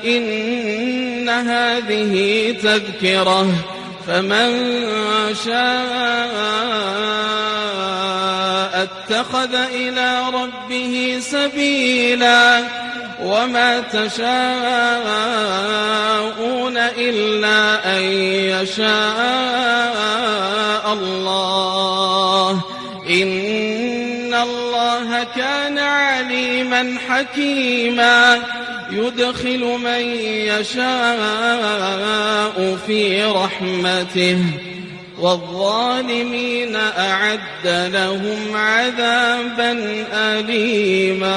إن هذه تذكرة فمن شاء اتخذ إلى ربه سبيلا وما تشاءون إلا أن يشاء الله إن الله كان عليما حكيما يدخل من يشاء في رحمته والظالمين أعد لهم عذابا أليما.